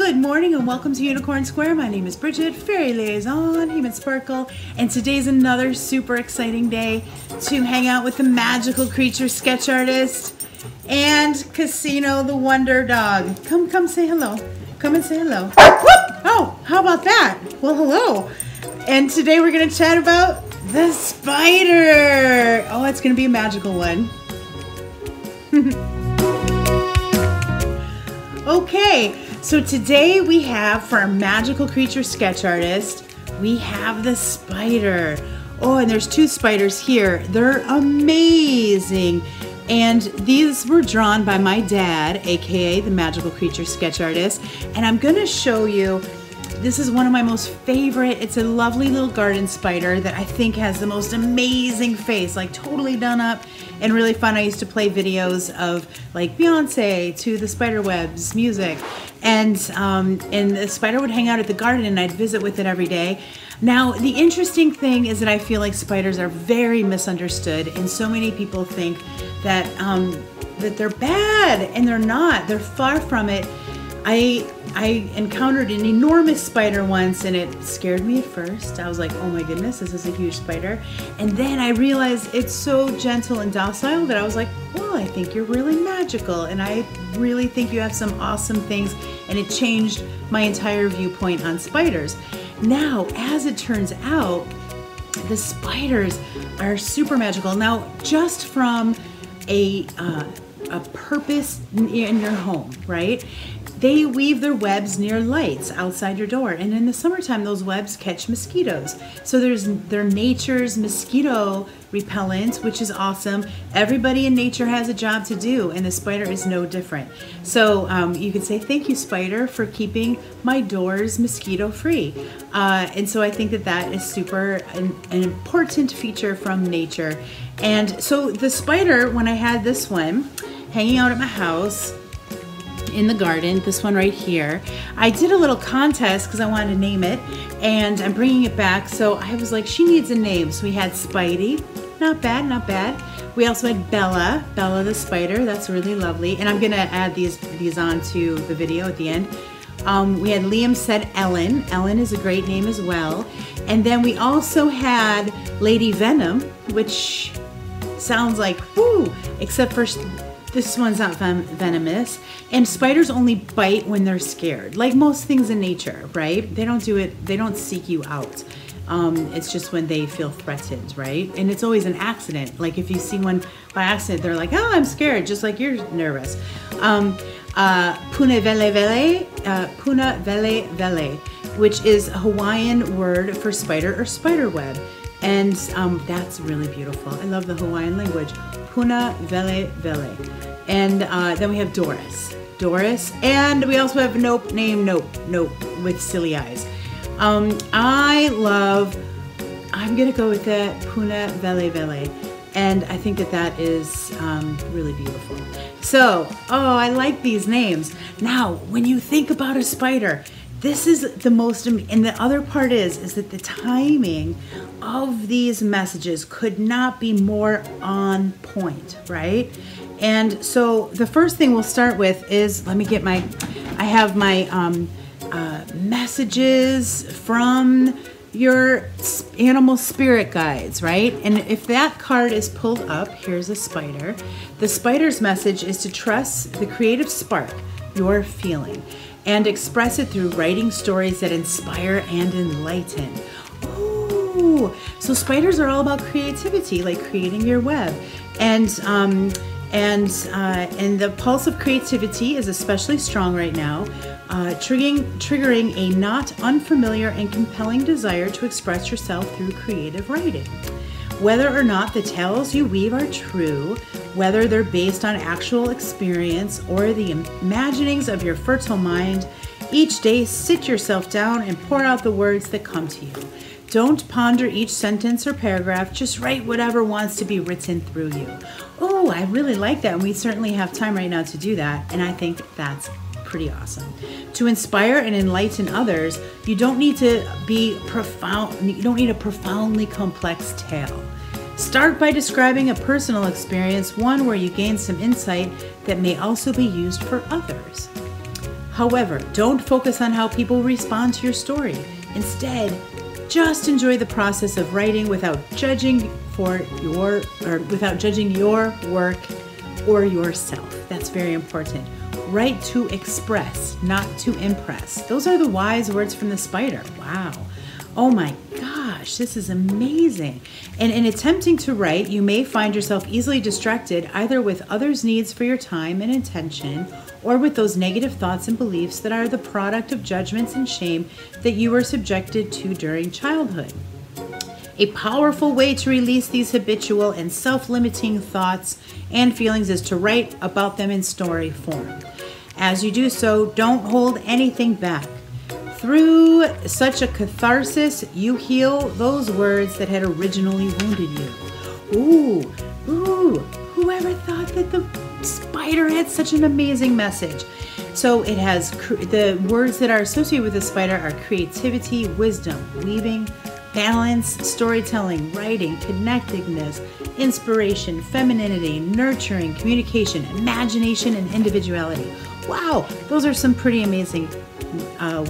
Good morning and welcome to Unicorn Square. My name is Bridget, Fairy Liaison, Human Sparkle, and today's another super exciting day to hang out with the magical creature sketch artist and Casino the Wonder Dog. Come say hello. Come and say hello. Oh, how about that? Well, hello. And today we're going to chat about the spider. Oh, it's going to be a magical one. Okay, so today we have, for our magical creature sketch artist, we have the spider. Oh, and there's two spiders here. They're amazing. And these were drawn by my dad, aka the magical creature sketch artist. And I'm gonna show you, this is one of my most favorite. It's a lovely little garden spider that I think has the most amazing face, like totally done up and really fun. I used to play videos of like Beyonce to the spider webs music, and the spider would hang out at the garden and I'd visit with it every day. Now, the interesting thing is that I feel like spiders are very misunderstood, and so many people think that that they're bad, and they're not. They're far from it. I encountered an enormous spider once and it scared me at first. I was like, oh my goodness, this is a huge spider. And then I realized it's so gentle and docile that I was like, well, I think you're really magical, and I really think you have some awesome things, and it changed my entire viewpoint on spiders. Now, as it turns out, the spiders are super magical. Now, just from a purpose in your home, right? They weave their webs near lights outside your door, and in the summertime those webs catch mosquitoes. So they're nature's mosquito repellent, which is awesome. Everybody in nature has a job to do, and the spider is no different. So you could say, thank you, spider, for keeping my doors mosquito free. And so I think that that is super an important feature from nature. And so the spider, when I had this one hanging out at my house in the garden, this one right here, I did a little contest because I wanted to name it, and I'm bringing it back. So I was like, she needs a name. So we had Spidey, not bad, not bad. We also had Bella the spider, that's really lovely. And I'm gonna add these onto the video at the end. We had Liam said Ellen. Ellen is a great name as well. And then we also had Lady Venom, which sounds like whoo, except for this one's not venomous. And spiders only bite when they're scared, like most things in nature, right? They don't do it, they don't seek you out. It's just when they feel threatened, right? And it's always an accident. Like if you see one by accident, they're like, oh, I'm scared, just like you're nervous. Puna vele vele, which is a Hawaiian word for spider or spider web. And that's really beautiful. I love the Hawaiian language. Puna vele vele. And then we have Doris, and we also have Nope with silly eyes. I'm gonna go with that Puna vele vele, and I think that that is really beautiful. So, oh, I like these names. Now, when you think about a spider, this is the most, and the other part is that the timing of these messages could not be more on point, right? And so the first thing we'll start with is, let me get I have my messages from your animal spirit guides, right? And if that card is pulled up, here's a spider. The spider's message is to trust the creative spark you're feeling and express it through writing stories that inspire and enlighten. Ooh, so spiders are all about creativity, like creating your web. And the pulse of creativity is especially strong right now, triggering a not unfamiliar and compelling desire to express yourself through creative writing. Whether or not the tales you weave are true, whether they're based on actual experience or the imaginings of your fertile mind, each day sit yourself down and pour out the words that come to you. Don't ponder each sentence or paragraph, just write whatever wants to be written through you. Oh, I really like that, and we certainly have time right now to do that, and I think that's pretty awesome. To inspire and enlighten others, you don't need to be profound, you don't need a profoundly complex tale. Start by describing a personal experience, one where you gain some insight that may also be used for others. However, don't focus on how people respond to your story. Instead, just enjoy the process of writing without judging your work or yourself. That's very important. Write to express, not to impress. Those are the wise words from the spider. Wow. Oh my gosh, this is amazing. And in attempting to write, you may find yourself easily distracted either with others' needs for your time and attention, or with those negative thoughts and beliefs that are the product of judgments and shame that you were subjected to during childhood. A powerful way to release these habitual and self-limiting thoughts and feelings is to write about them in story form. As you do so, don't hold anything back. Through such a catharsis, you heal those words that had originally wounded you. Ooh, whoever thought that the spider had such an amazing message? So it has, the words that are associated with the spider are creativity, wisdom, weaving, balance, storytelling, writing, connectedness, inspiration, femininity, nurturing, communication, imagination, and individuality. Wow, those are some pretty amazing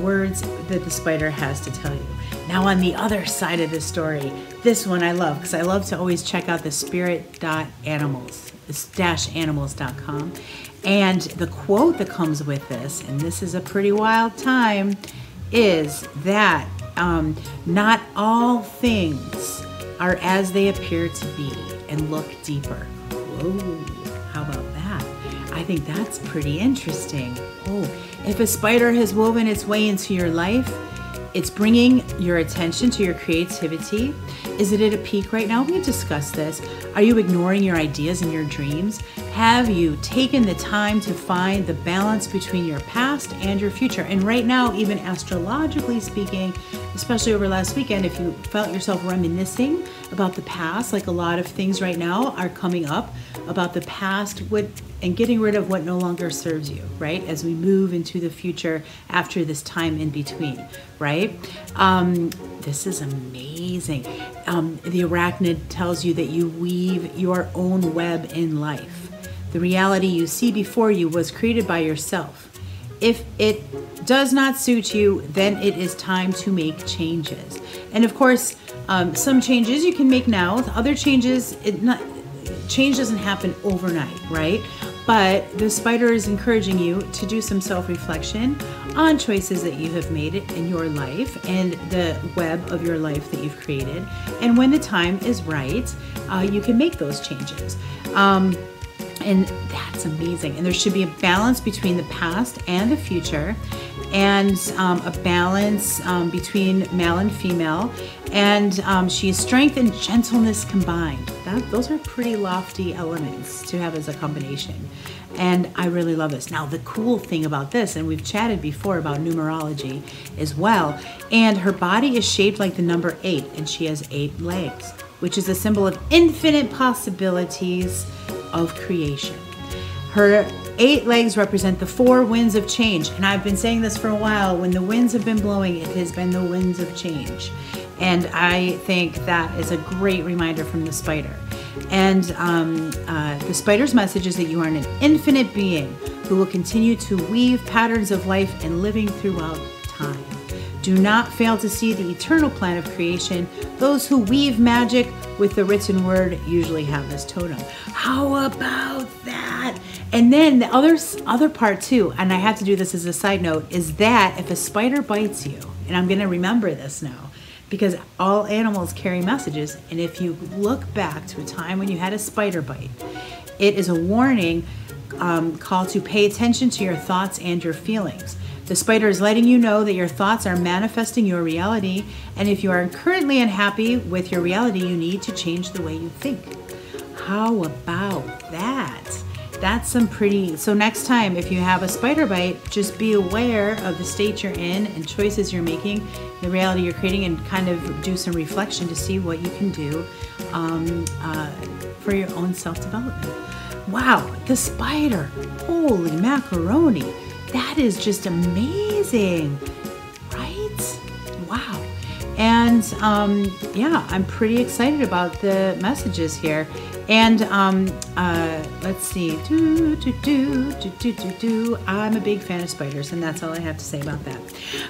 words that the spider has to tell you. Now on the other side of the story, this one I love because I love to always check out the spirit.animals.com. And the quote that comes with this, and this is a pretty wild time, is that not all things are as they appear to be, and look deeper. Whoa, how about that? I think that's pretty interesting. Oh, if a spider has woven its way into your life, it's bringing your attention to your creativity. Is it at a peak right now? We discussed this. Are you ignoring your ideas and your dreams? Have you taken the time to find the balance between your past and your future? And right now, even astrologically speaking, especially over last weekend, if you felt yourself reminiscing about the past, like a lot of things right now are coming up about the past, and getting rid of what no longer serves you, right? As we move into the future after this time in between, right? This is amazing. The arachnid tells you that you weave your own web in life. The reality you see before you was created by yourself. If it does not suit you, then it is time to make changes. And of course, some changes you can make now. Other changes, change doesn't happen overnight, right? But the spider is encouraging you to do some self-reflection on choices that you have made in your life and the web of your life that you've created. And when the time is right, you can make those changes. And that's amazing. And there should be a balance between the past and the future, and a balance between male and female. And she is strength and gentleness combined. Those are pretty lofty elements to have as a combination. And I really love this. Now, the cool thing about this, and we've chatted before about numerology as well, and her body is shaped like the number 8, and she has 8 legs, which is a symbol of infinite possibilities of creation. Her 8 legs represent the 4 winds of change. And I've been saying this for a while. When the winds have been blowing, it has been the winds of change. And I think that is a great reminder from the spider. And the spider's message is that you are an infinite being who will continue to weave patterns of life and living throughout time. Do not fail to see the eternal plan of creation. Those who weave magic with the written word usually have this totem. How about that? And then the other part too, and I have to do this as a side note, is that if a spider bites you, and I'm going to remember this now, because all animals carry messages, and if you look back to a time when you had a spider bite, it is a warning call to pay attention to your thoughts and your feelings. The spider is letting you know that your thoughts are manifesting your reality, and if you are currently unhappy with your reality, you need to change the way you think. How about that? That's some pretty, so next time if you have a spider bite, just be aware of the state you're in and choices you're making, the reality you're creating, and kind of do some reflection to see what you can do for your own self-development. Wow, the spider, holy macaroni. That is just amazing, right? Wow. And yeah, I'm pretty excited about the messages here. And let's see. I'm a big fan of spiders, and that's all I have to say about that.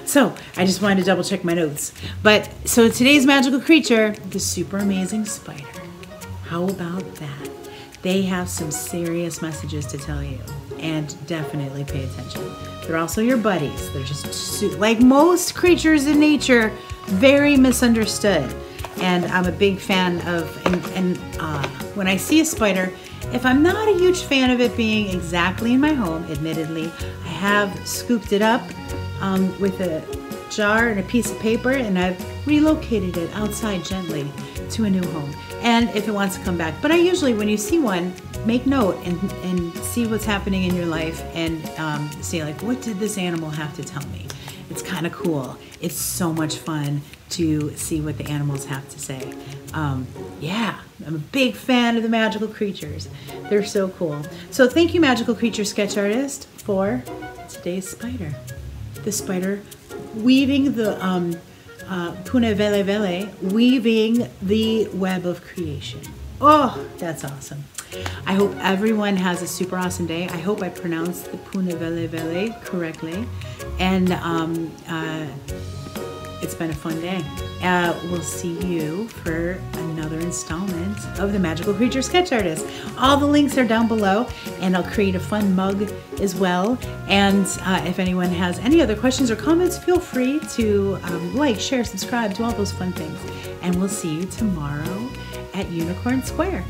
So I just wanted to double check my notes. But so today's magical creature, the super amazing spider. How about that? They have some serious messages to tell you, and definitely pay attention. They're also your buddies. They're just like most creatures in nature, very misunderstood. And I'm a big fan of, when I see a spider, if I'm not a huge fan of it being exactly in my home, admittedly, I have scooped it up with a jar and a piece of paper, and I've relocated it outside gently to a new home. And if it wants to come back, but I usually, when you see one, make note and see what's happening in your life, and say like, what did this animal have to tell me? It's kind of cool. It's so much fun to see what the animals have to say. Yeah, I'm a big fan of the magical creatures. They're so cool. So thank you, magical creature sketch artist, for today's spider. The spider weaving the pune vele vele, weaving the web of creation. Oh, that's awesome. I hope everyone has a super awesome day. I hope I pronounced the pune vele vele correctly. And it's been a fun day. We'll see you for another installment of the Magical Creature Sketch Artist. All the links are down below, and I'll create a fun mug as well. And if anyone has any other questions or comments, feel free to like, share, subscribe, do all those fun things. And we'll see you tomorrow at Unicorn Square.